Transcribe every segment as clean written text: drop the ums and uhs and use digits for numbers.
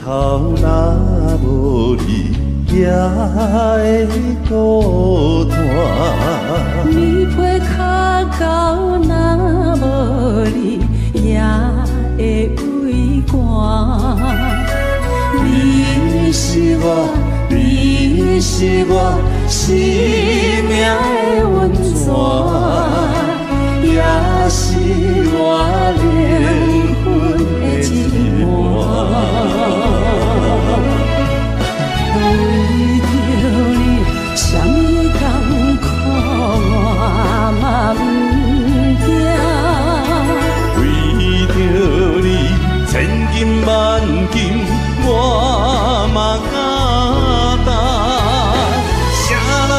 头若无你，也会孤单。你配脚到若无你，也会畏寒。你是我，你是我生命的温泉，也是我灵魂的一半。为着你，什么艰苦我嘛不惊。为着你，千金万金我嘛敢担。啥人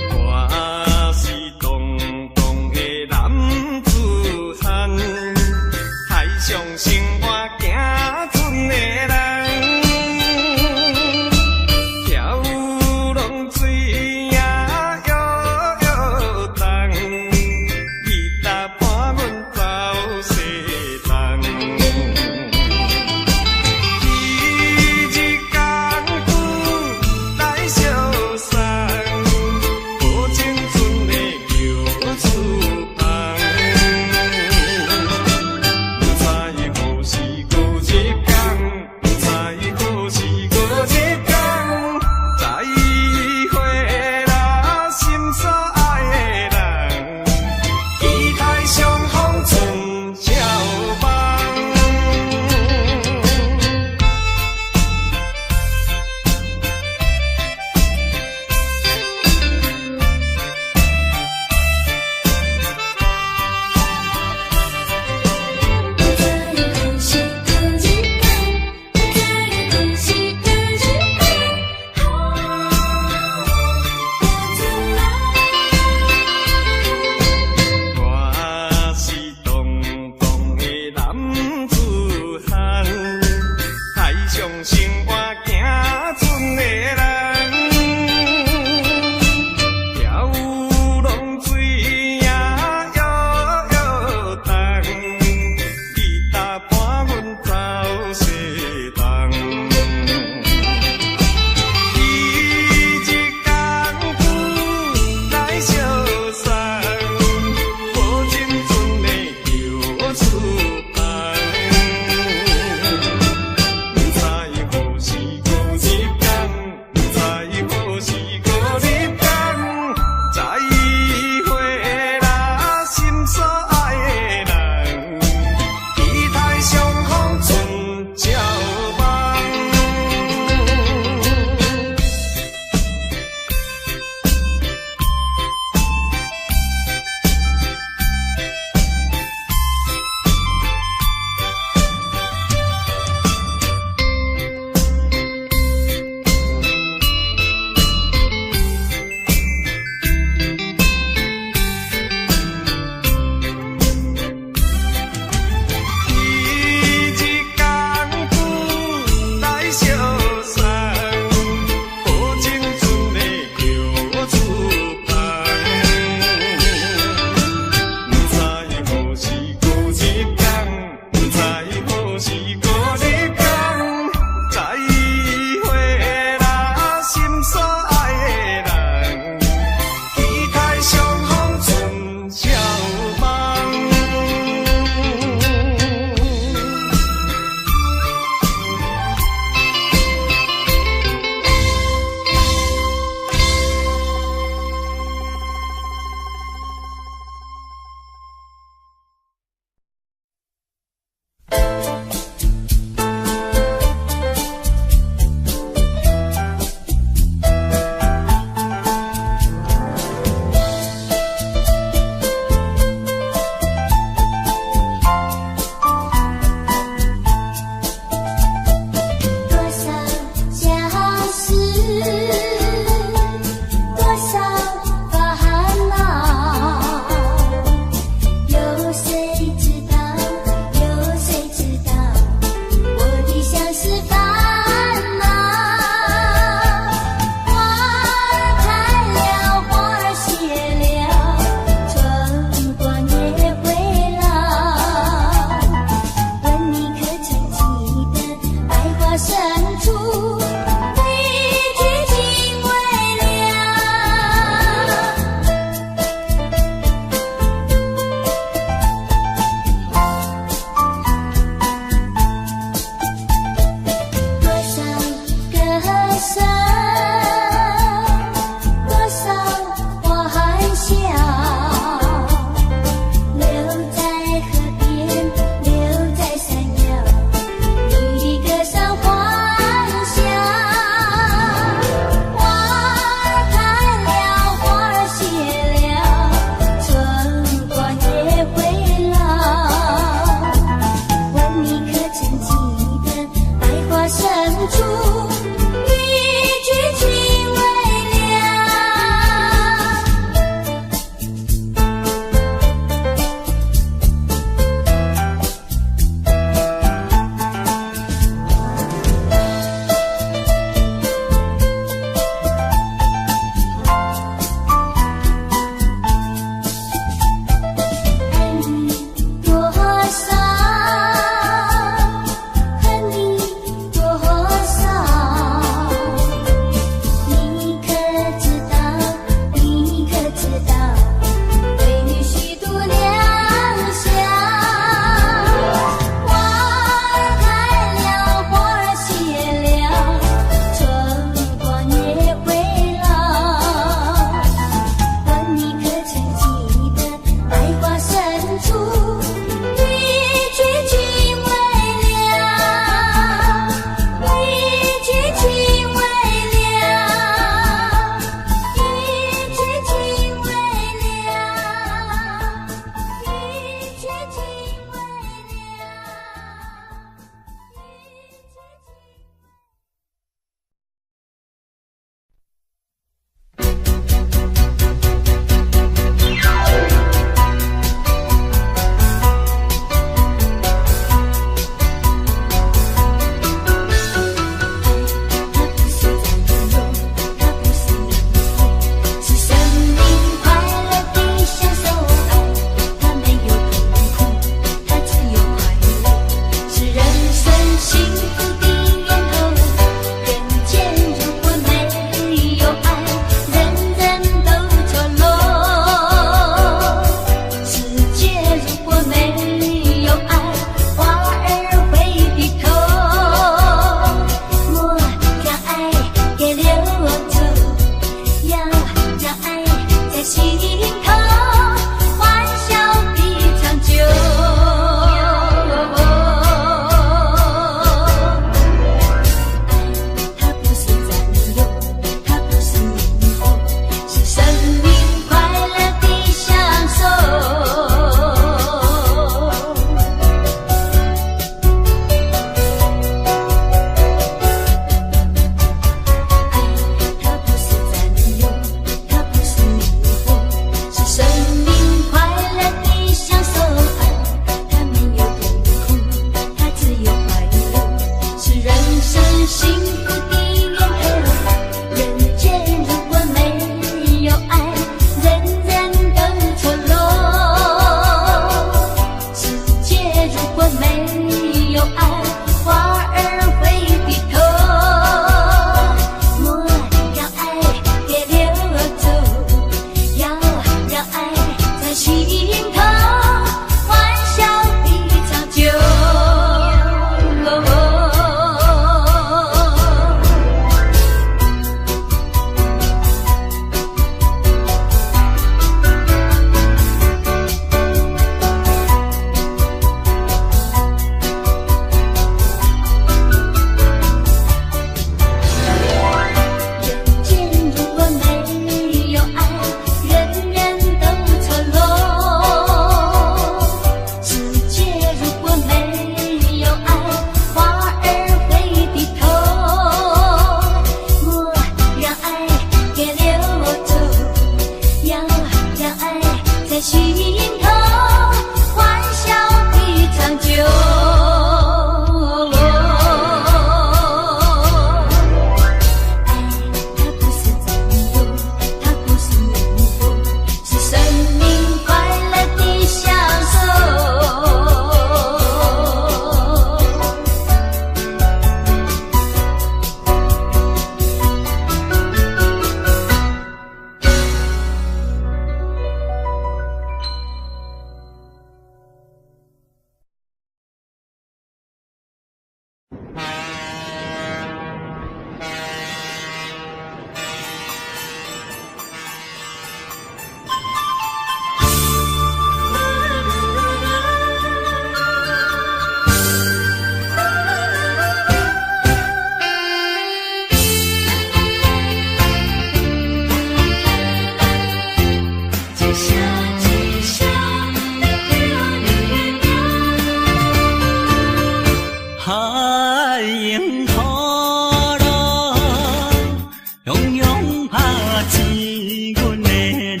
钱，阮的恋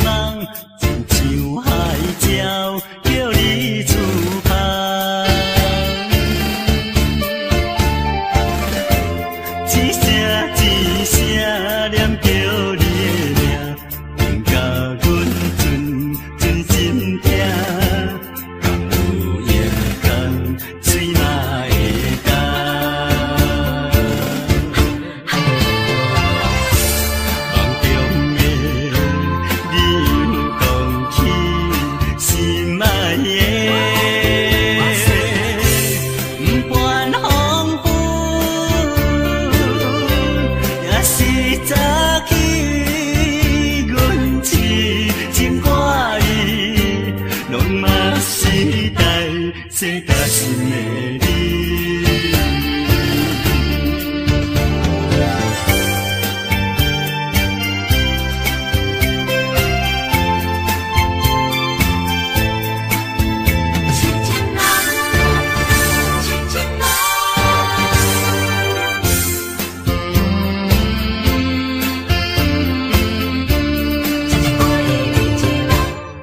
梦，亲像海鸟，叫你自拍。一声一声念着你的名，令甲阮真心痛。敢有影天，水嘛会干？梦中的你又讲起心爱的，不管风雨，也是早起，阮痴情挂意，拢嘛是代世大心的你。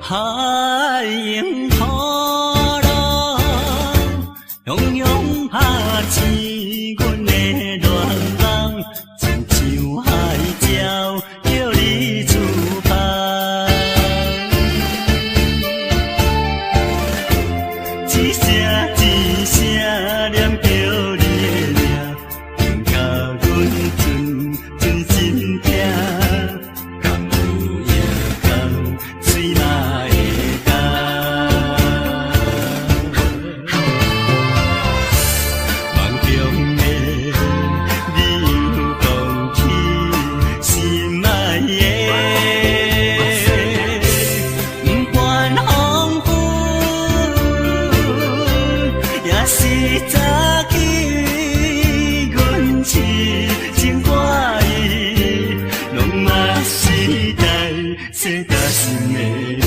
海迎土浪，汹涌拍醒阮的恋梦，亲像海鸟，叫你自拍。一声一声念着你的名，令甲阮真心痛。敢有影天，水嘛会干？梦中的你又讲起心爱的，不管风雨，也是早起，阮痴情挂意，拢嘛是代世大心的你。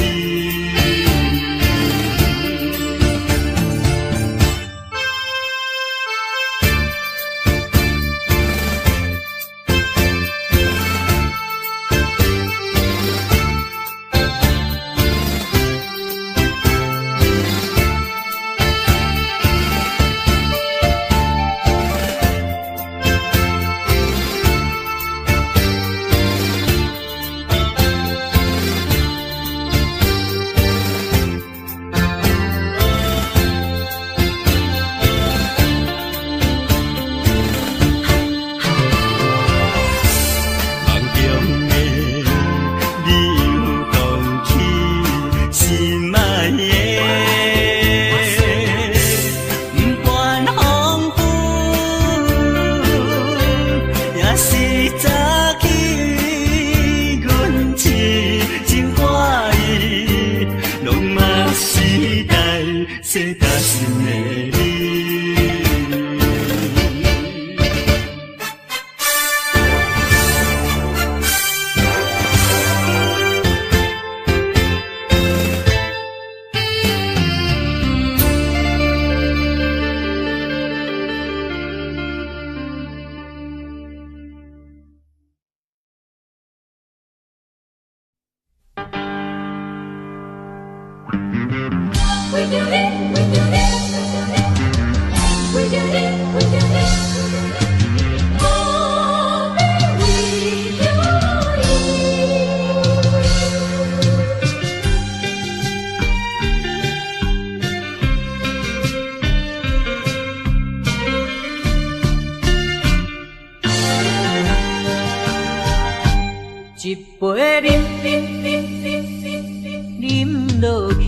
梦中的你又讲起心爱的，不管风雨，也是早起，阮痴情挂意，拢嘛是代世大心的你。We do it, we do it, we do it, we do it. Oh, we do it. 一杯饮落去。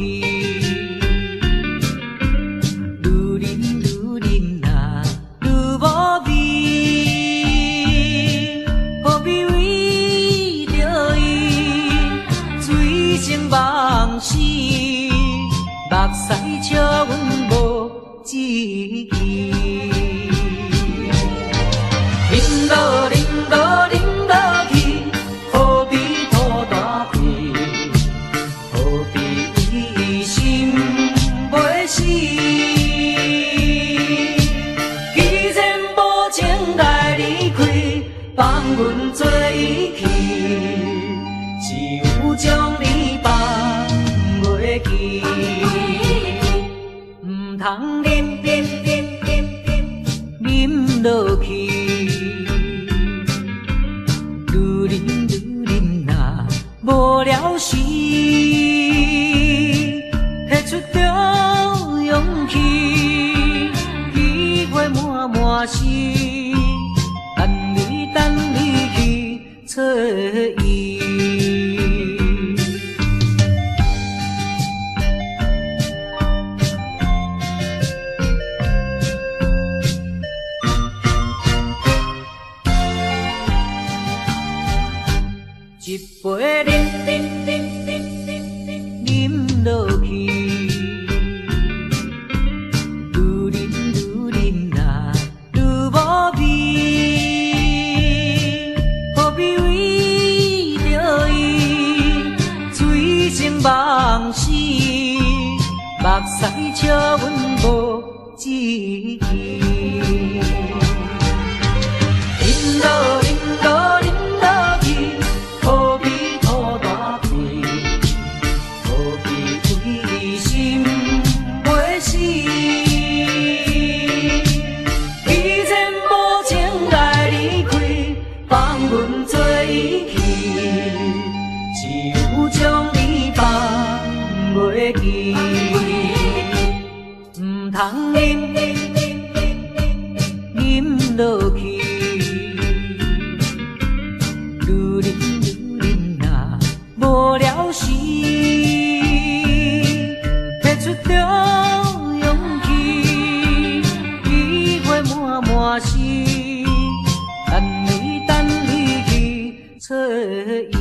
梦死，目屎笑阮无志气。饮落饮落饮落去，何必拖大皮？何必为将你放袂记，唔通啉落去，愈啉若无了时，迄出着勇气，机会满心，等你去找伊。一杯啉落去，愈啉若愈无味，何必为着伊醉生梦死，目屎笑阮无志气。唔通啉落去，愈啉若无了时，迄出着勇气，机会满心，等你去找伊。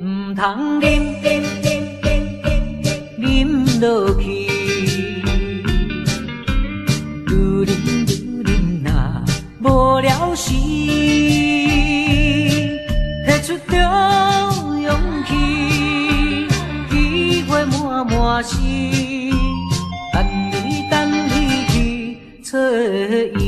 唔通啉落去，愈啉若无了时，迄出着勇气，机会满心，等你去找伊。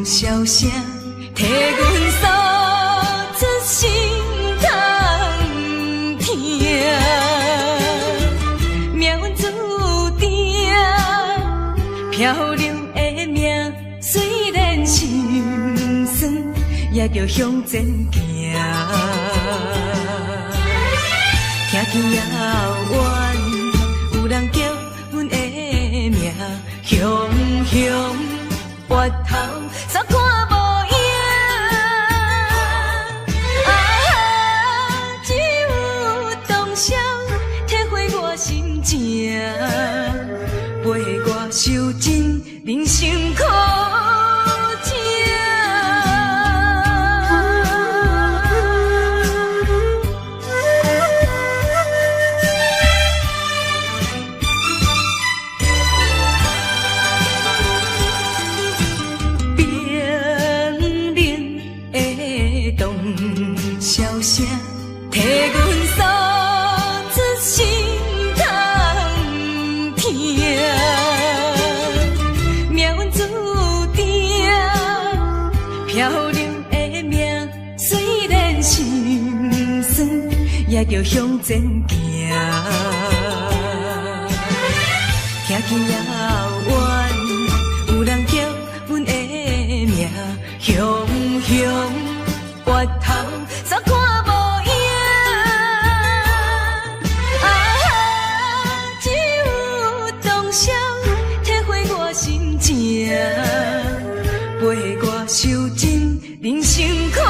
笑声替阮诉出心痛疼，命运注定漂流的命，虽然心酸，也着向前行。听见遥远，有人叫阮的名，雄越头。煞看无影，只有当时体会我心情，陪我受尽人生苦情。也着向前行。听见遥远，有人叫阮的名，雄雄越头煞看无影。啊，只有当时体会我心情，陪我受尽人生苦。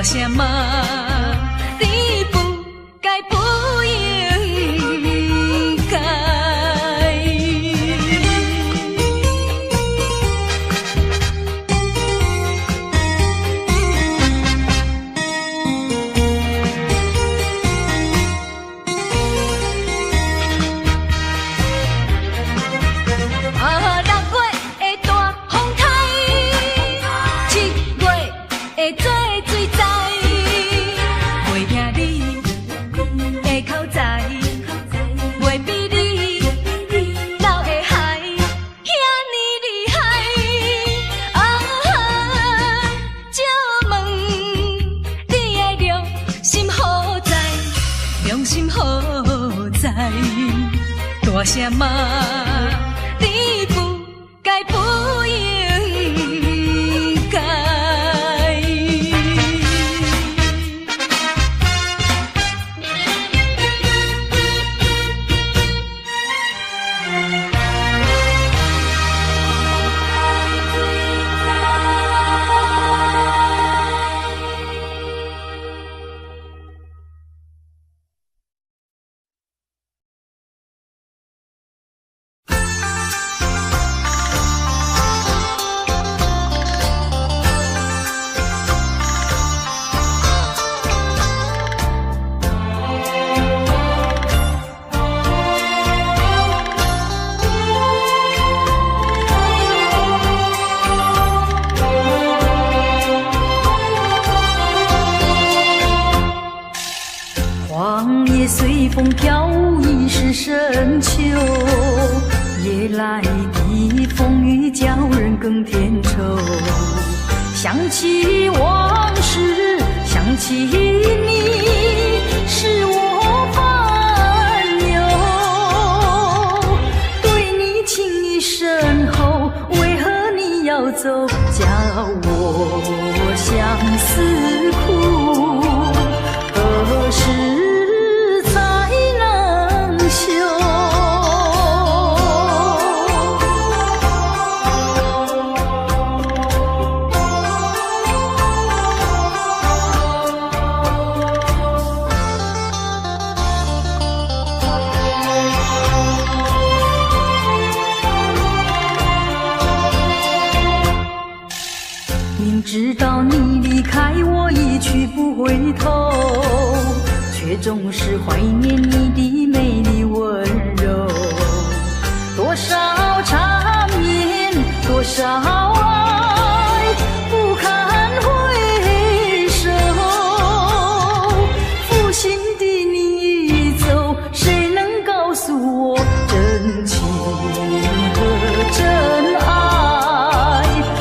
大声骂，你不该不应该。6月的大风台，7月的做水灾。大声骂，你不该不应该。黄叶随风飘舞，已是深秋。夜来的风雨叫人更添愁。想起往事，想起你，使我烦忧。对你情意深厚，为何你要走？叫我相思苦，何时才能休？明知道你离开我一去不回头，却总是怀念你的美丽温柔。多少缠绵，多少爱，不堪回首。负心的你一走，谁能告诉我真情和真爱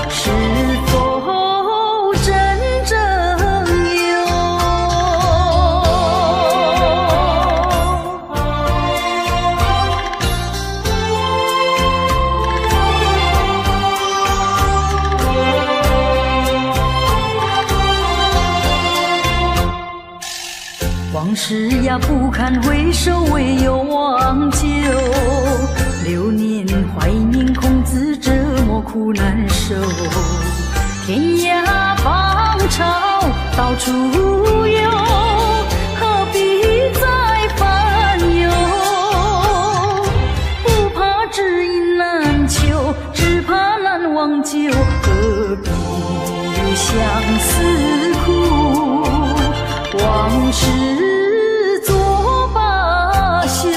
是否真正有？往事呀不堪回首，唯有忘旧。流年怀念，空自折磨苦难受。天涯芳草到处有，何必再烦忧？不怕知音难求，只怕难忘旧。何必相思苦？往事作罢休。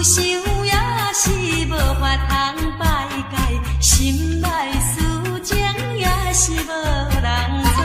想也是无法通摆解，心内思情也是无人知。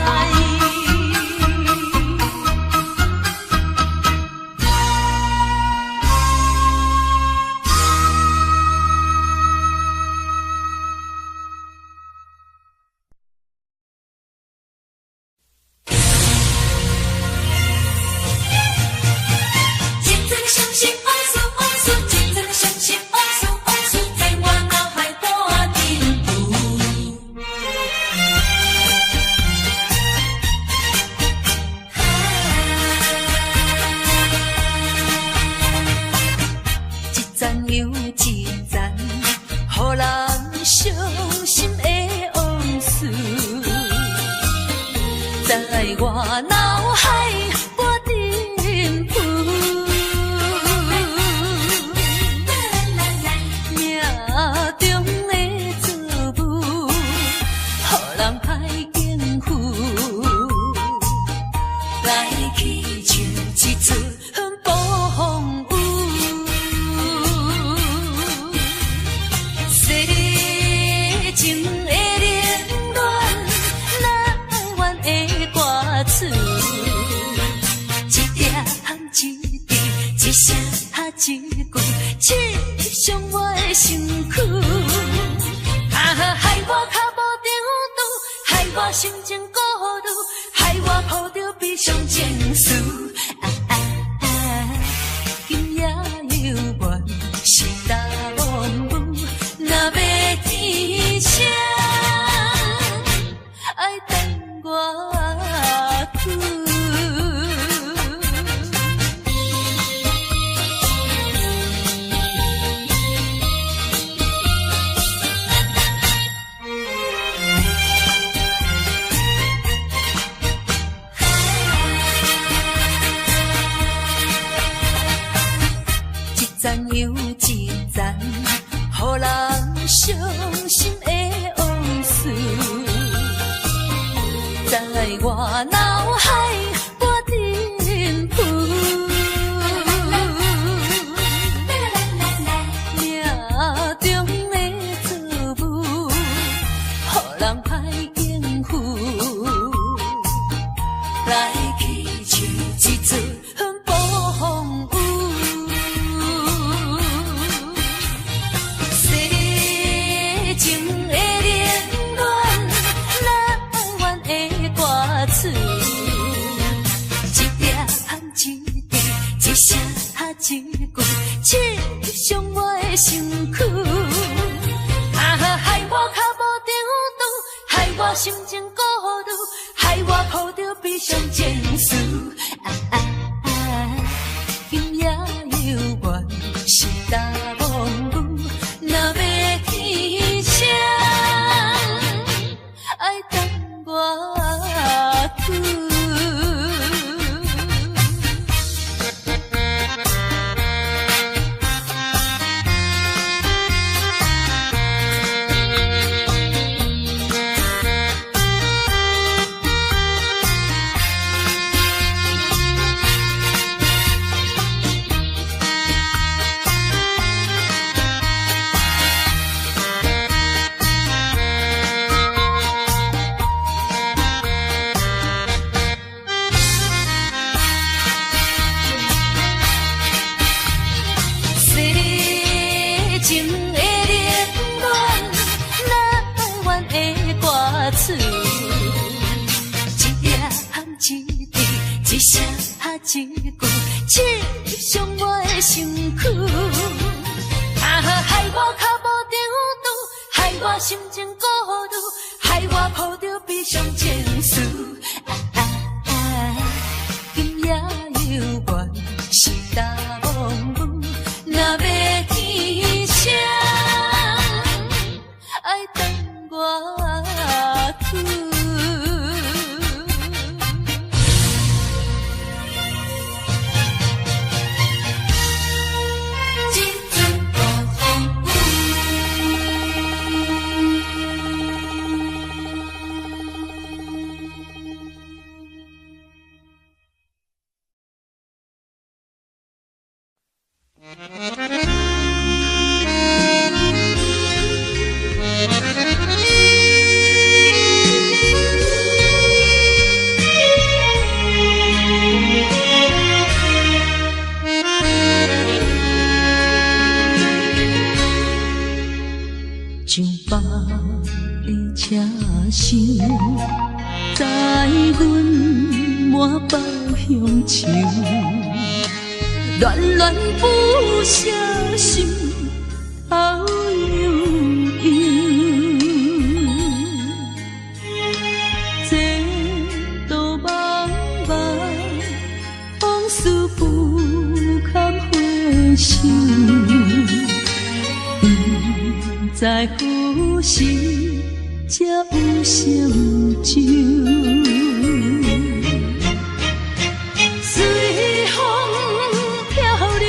像百里车声，载阮满北乡愁，恋恋不舍心头悠悠。这道茫茫往事不堪回首，不知何时才有成就。随风漂流，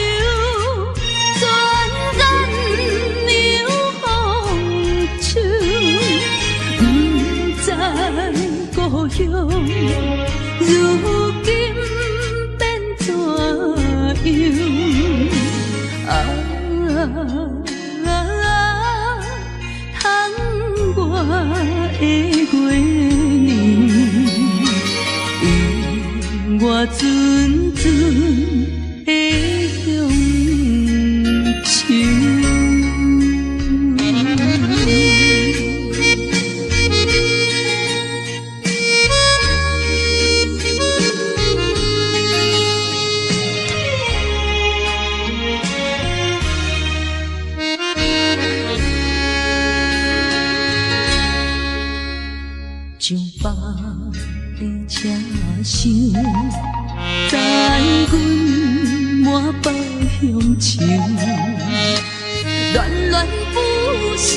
转眼流风手，不知故乡如今变怎样？我的月年，永我纯纯的乡愁。像百里车声，载阮满北乡愁，恋恋不舍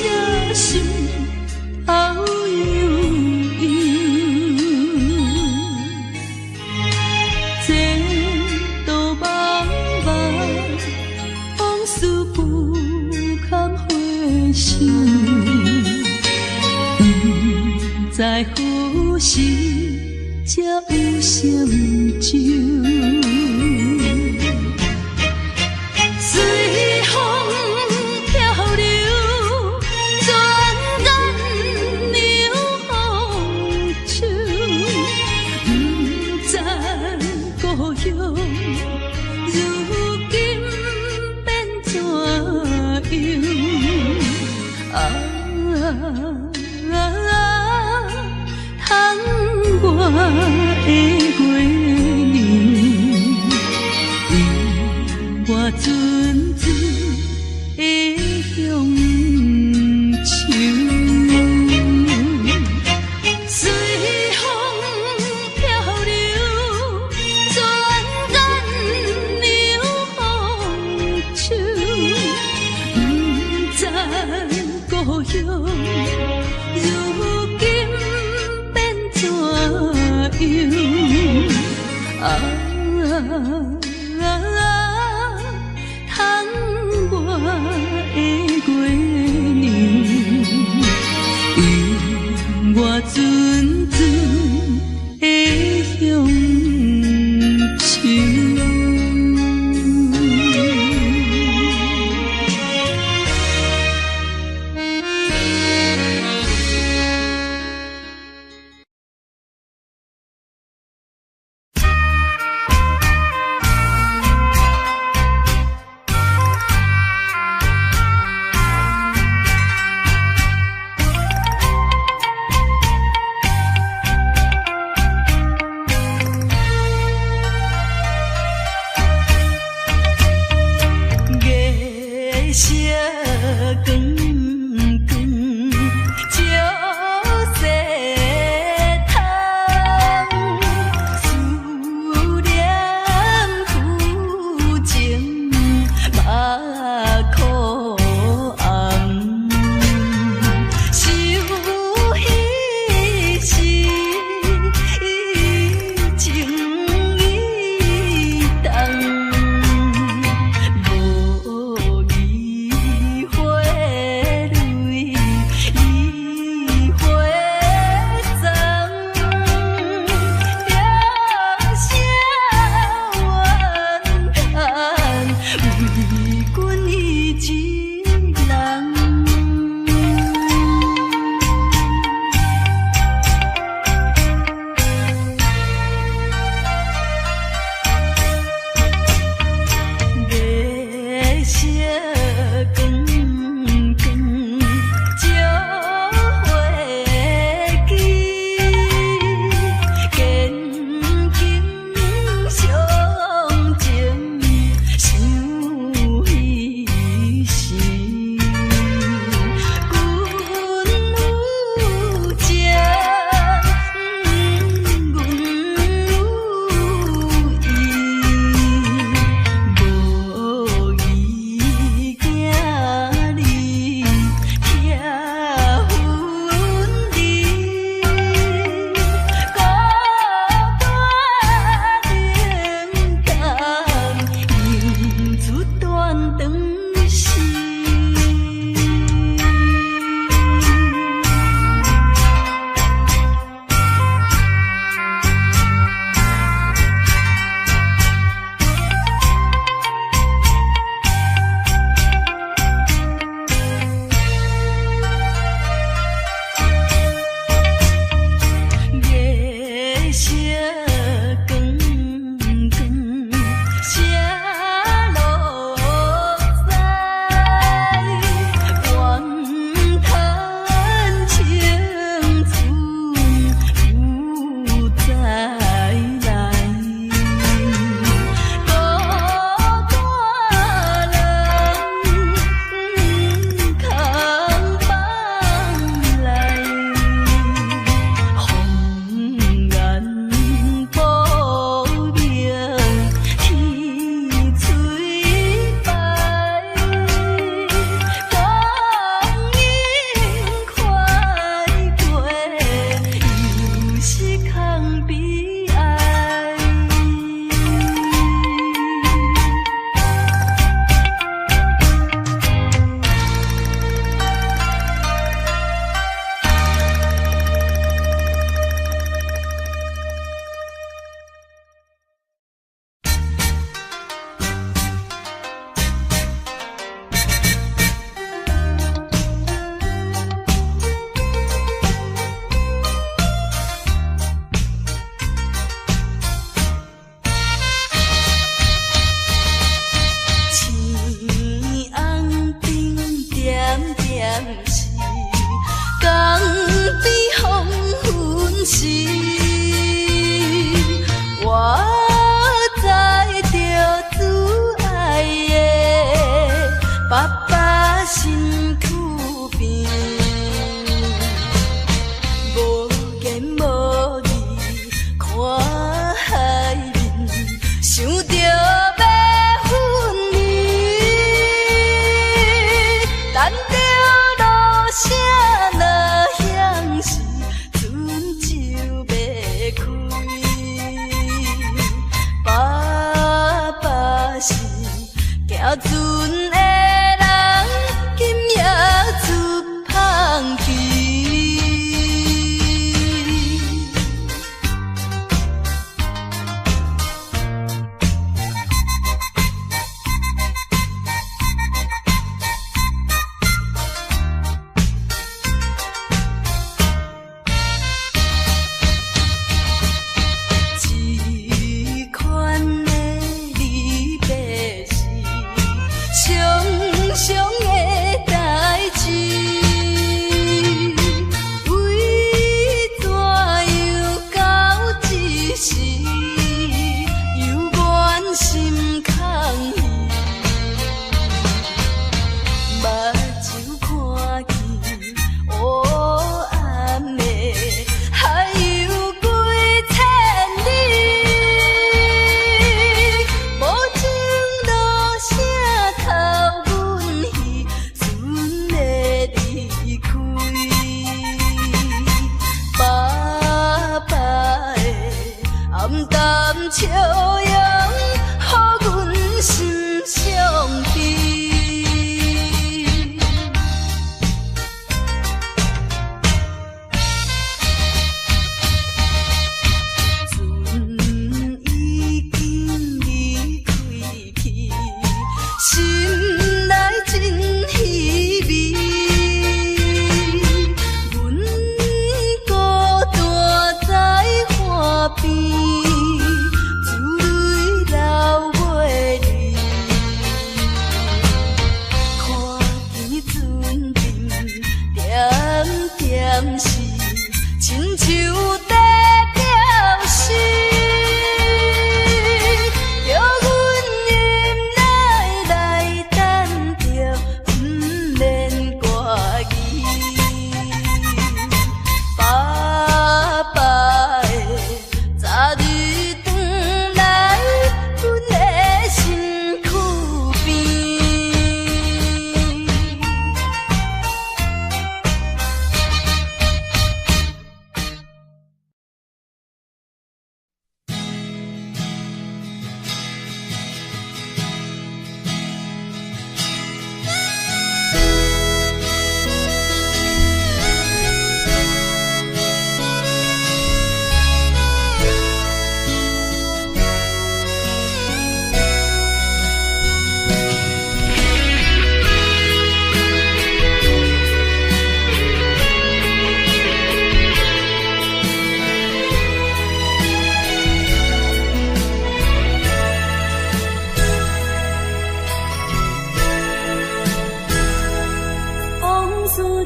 心头悠悠。这道茫茫往事不堪回首，在何时才有成就？随风漂流，转眼流风手，不知故乡如今变怎样？我的月年，永我纯纯的乡愁。随风漂流，转眼流风手，不知故乡如今变怎样？我的月年，永我纯纯的乡愁。笑容，予阮心伤悲。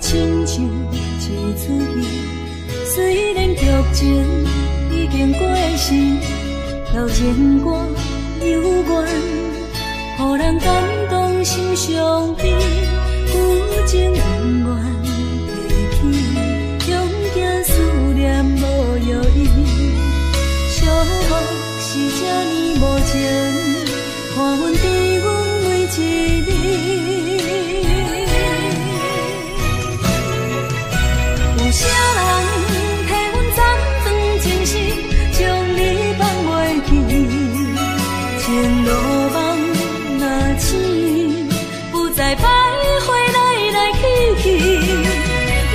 亲像一出戏，虽然剧情已经过时，老情歌犹原，予人感动心伤悲。有情永远提起，用行思念无药医。寂寞是这呢无情，看阮伫阮每一日。有啥人替阮暂断情丝，将你放袂记？前路梦若醒，不再徘徊来来去去。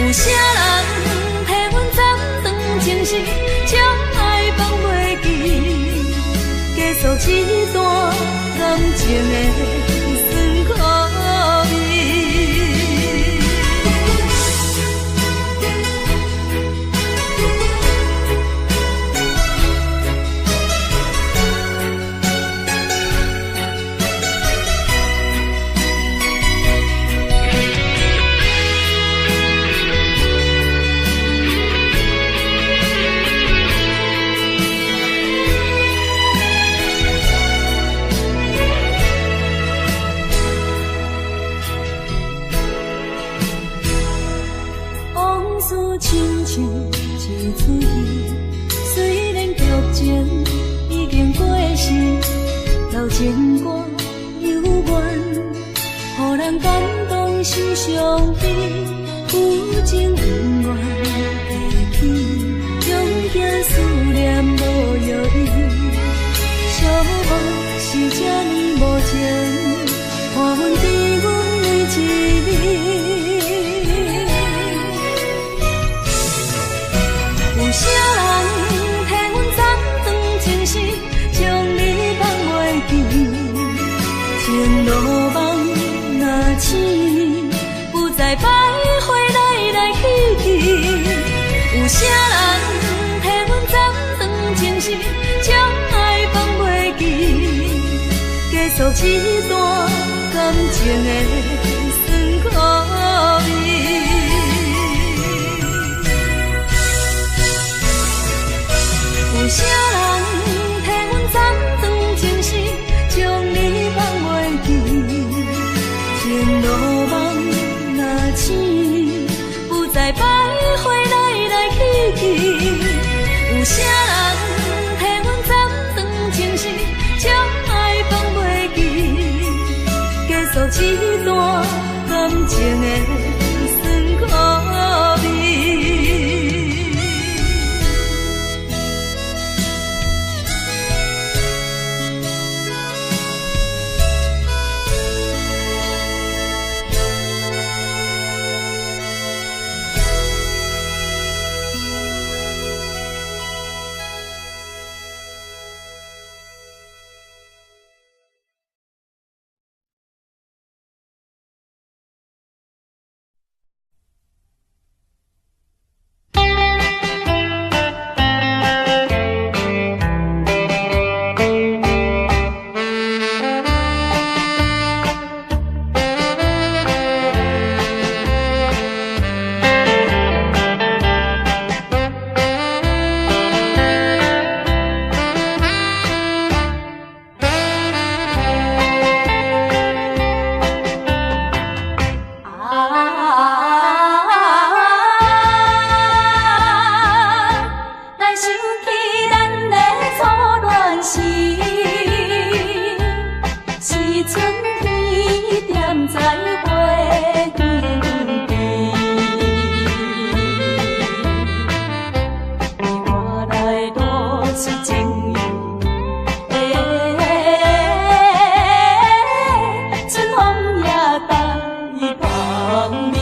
有啥人替阮暂断情丝，将爱放袂记？结束一段感情的酸苦味。亲像一出戏，虽然剧情已经过时，老情歌犹原，予人感动心伤悲。有情永远提起，用行思念无药医。寂寞是这呢无情，看阮伫阮每一日。有啥人替阮暂断情丝，将你放袂记？前路梦若醒，不再徘徊来来去去。有啥人替阮暂断情丝，将爱放袂记？结束一段感情的酸苦味。有啥人替阮暂断情丝，将你放袂记？前路梦若醒，不再徘徊来来去去。有啥人替阮暂断情丝，将爱放袂记？结束一段感情的酸苦味。在花园边，我来露出情意。春风也带芳味。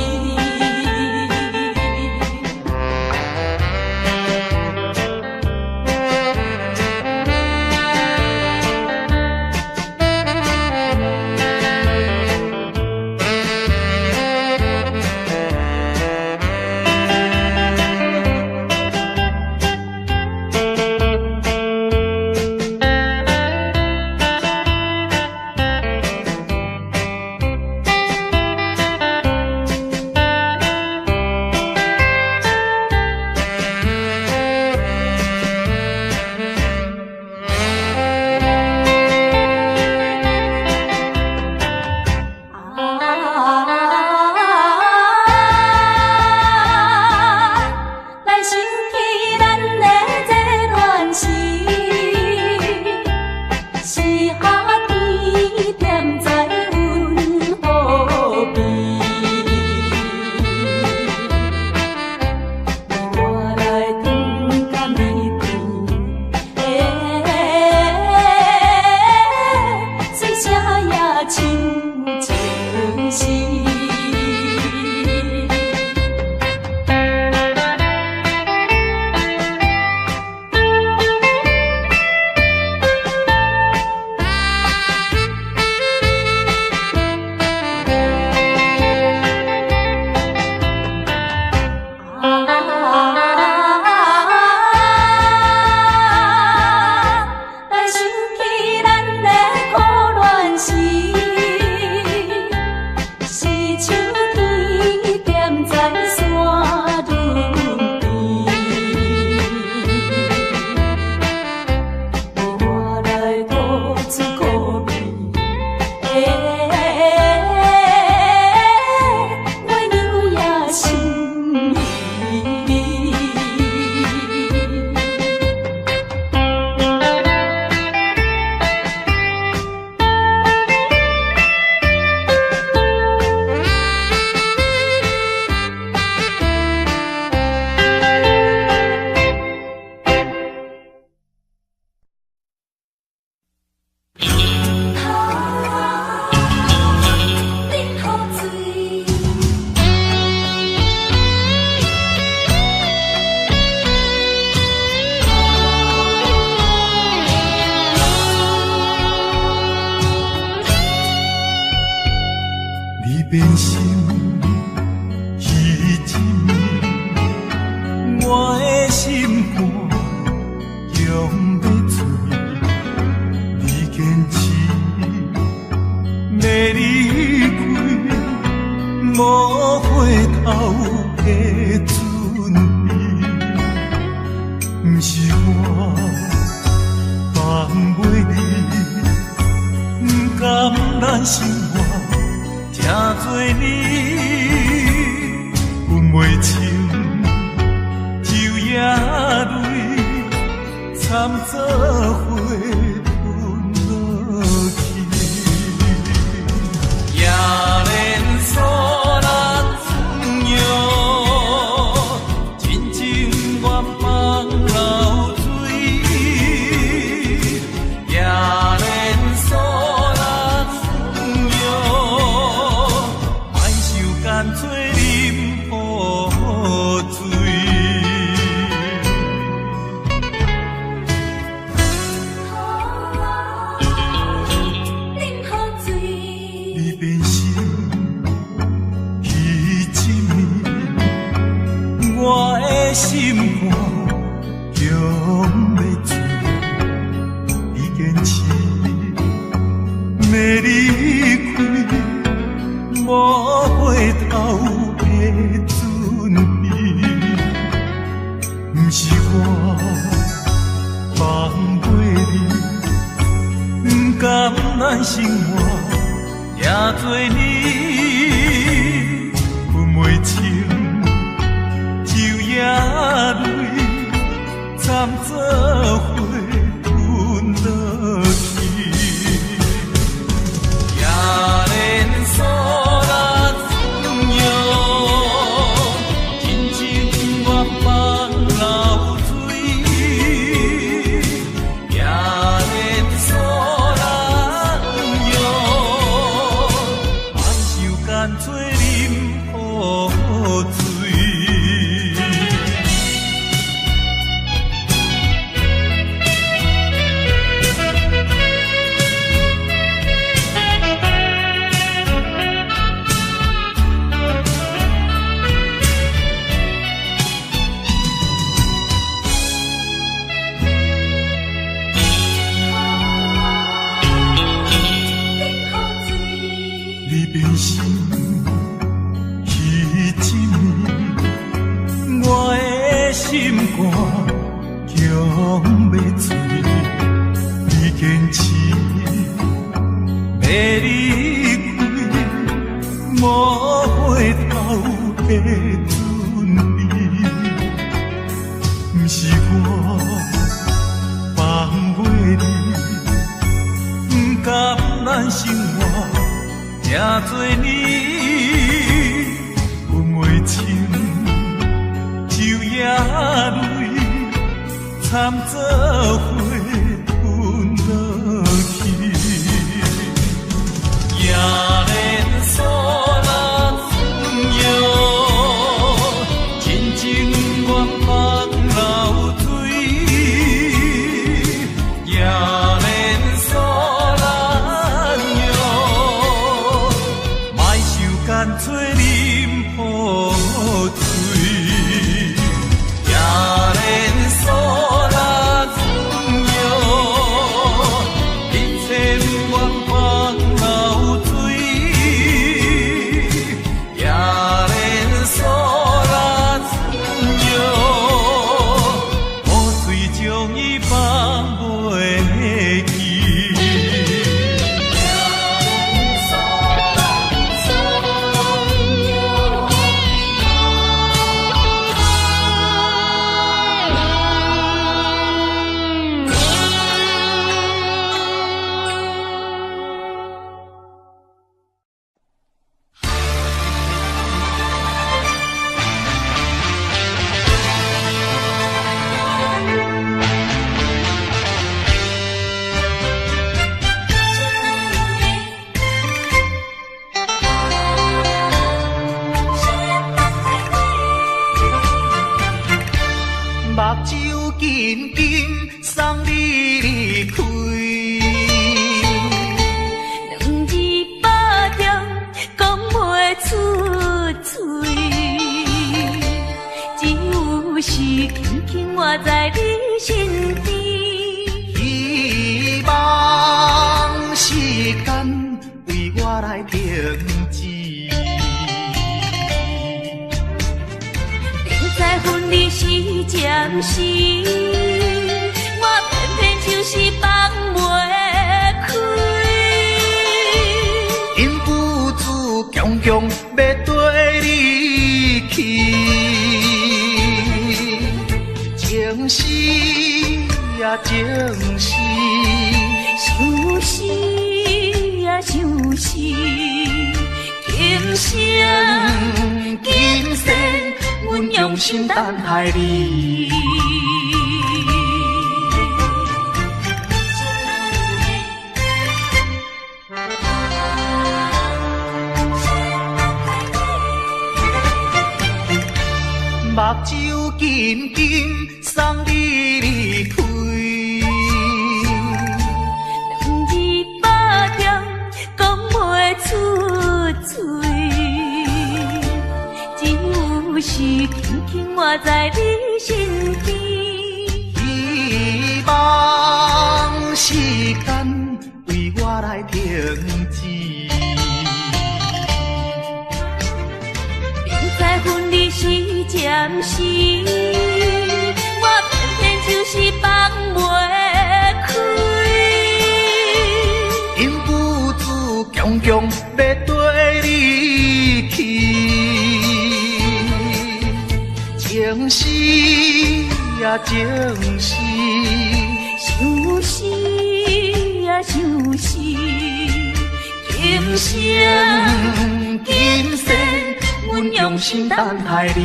变心已真，我的心肝用要醉，你坚持要离开，无回头的准备，不是我放袂你，不甘咱生活。正做你分袂清，酒也泪掺做伙吞落去，也连锁咱朋友，真情愿放流水，也连锁。干脆饮好醉，饮好醉，你变心已真暝，我的心肝用要醉，你坚持要离开。无回头的准备，不是我放袂你，不甘咱生活也做你分袂清，酒也泪掺做伙吞落去，也连锁。坚持要离开，无回头的准备，不是我放袂你，不甘咱生活这多年，分袂清昼夜泪，惨做伙分落去，也连锁人哟，真情愿放流水，也连锁人哟，莫受干脆啉破水，也连锁人哟，你千万放流水，也连锁人哟，雨水将伊放袂去。目睭紧紧送你离开，两字百点讲袂出嘴，只有是轻轻活在你身边。希望时间为我来停止。在分离时暂时，我偏偏就是放袂开。因父子强强要跟你去，情是呀情是，想是呀想是，今生今世。阮用心等待你，目睭紧紧送你离开，两字百点讲袂出嘴。是轻轻活在你身边，希望时间为我来停止。明知分离是暂时，我偏偏就是放袂开。因父子强强要跟你去。情是呀情是，想是呀想是，今生今世，阮用心等待你。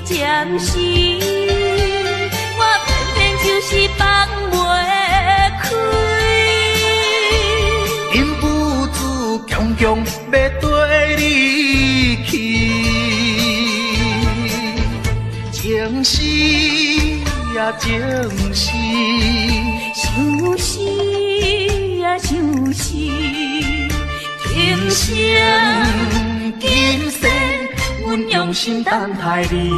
暂时，我偏偏就是放袂开。因父子强强要跟你去，情是也情是，想死呀想死，今生今世，阮用心等待你。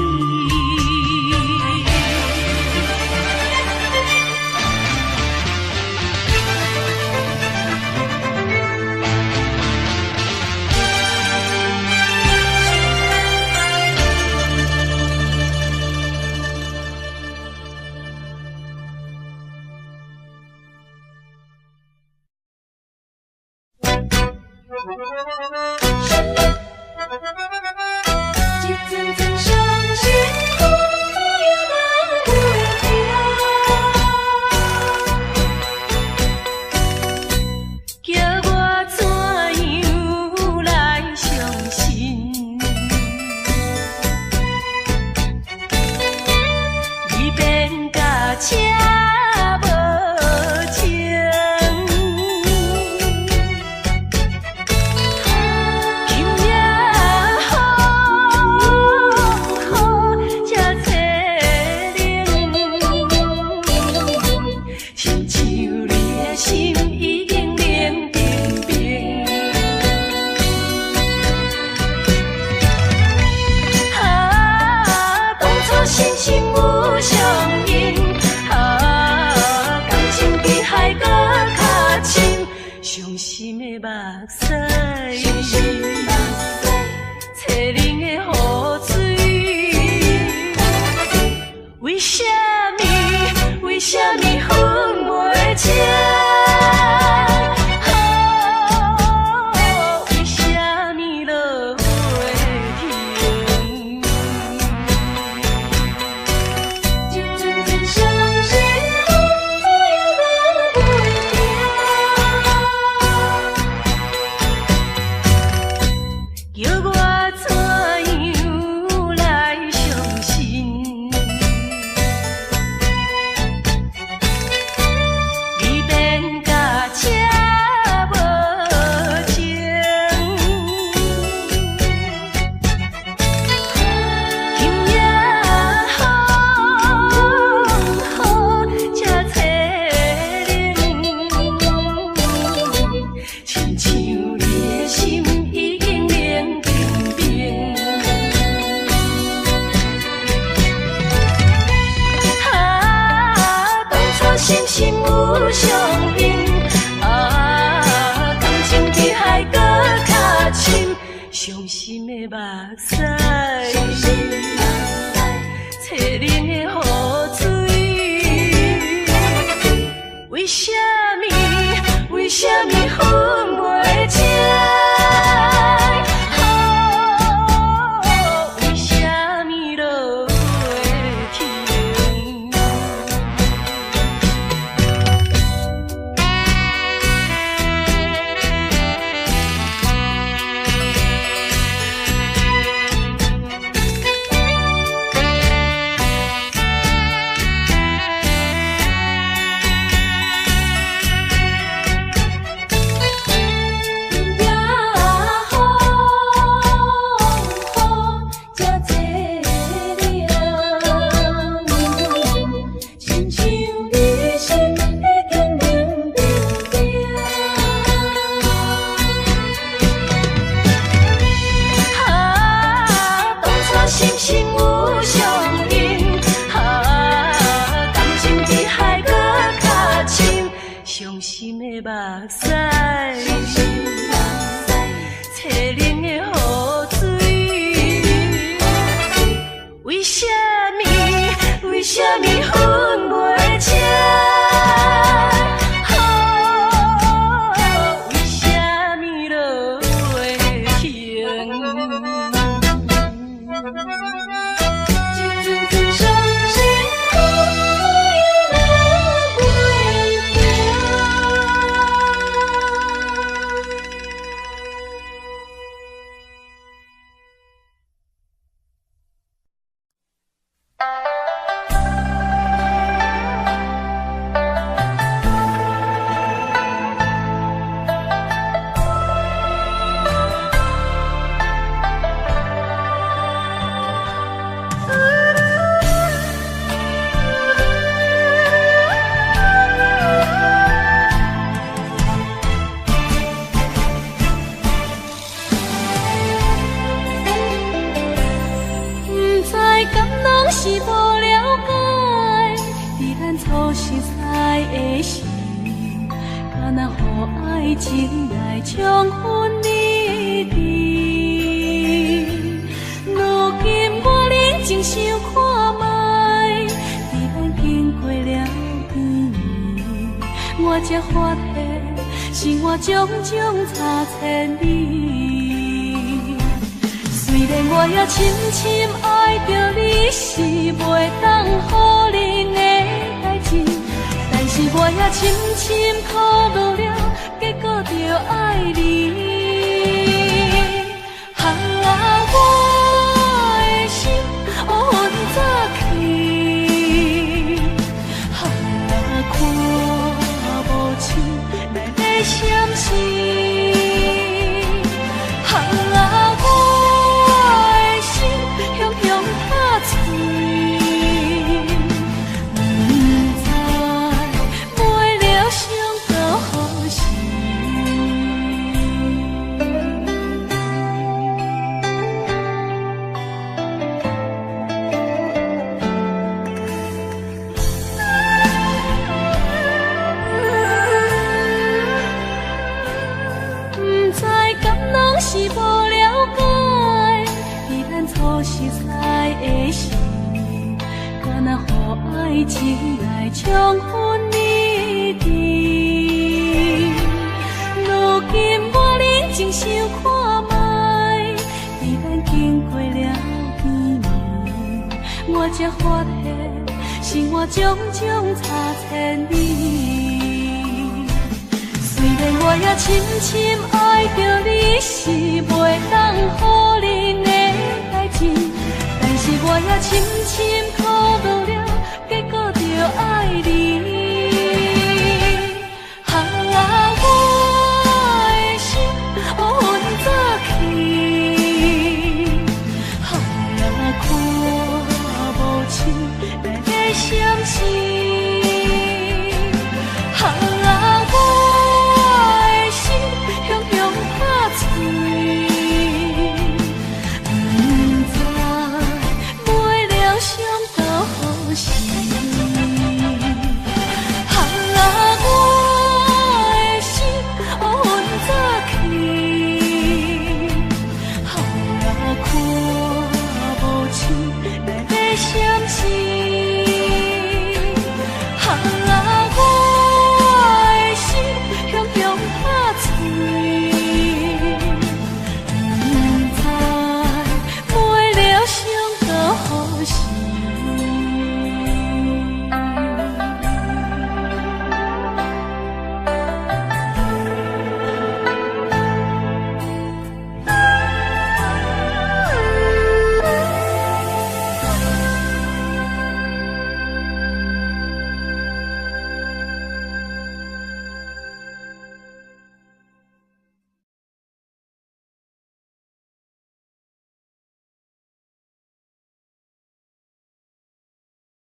一阵阵伤心风也难袂停，叫我怎样来相信？你变甲车无情。伤心的目屎，淬冷的雨水，为什么分袂清？为什么落袂停？一阵阵伤心风也难袂停。叫我怎样来相信？你变甲车无情，今夜风这淬冷，亲像你的心已经冷冰冰。当初深深有相拥，感情比海搁较深，伤心的目屎，淬冷的雨水，为什么分袂清？为什么落袂停？伤心的目屎，淬冷的雨水，为什么分袂清？为什么落袂停？一阵阵伤心风也难袂停。爱情来冲昏你智。如今我认真想看卖，伫咱经过了甜蜜，我才发现生活种种差千里。虽然我也深深爱着你，是袂当予人的代志，但是我也深深苦恼了，结果着爱你。我的心乌云早起，看无清内底闪烁。是无了解，伫咱初识才的时，敢若予爱情来冲昏你智。如今我认真想看卖，伫咱经过了甜蜜，我才发现生活种种差千里。虽然我也深深爱着你，是袂当予人的代志，但是我也深深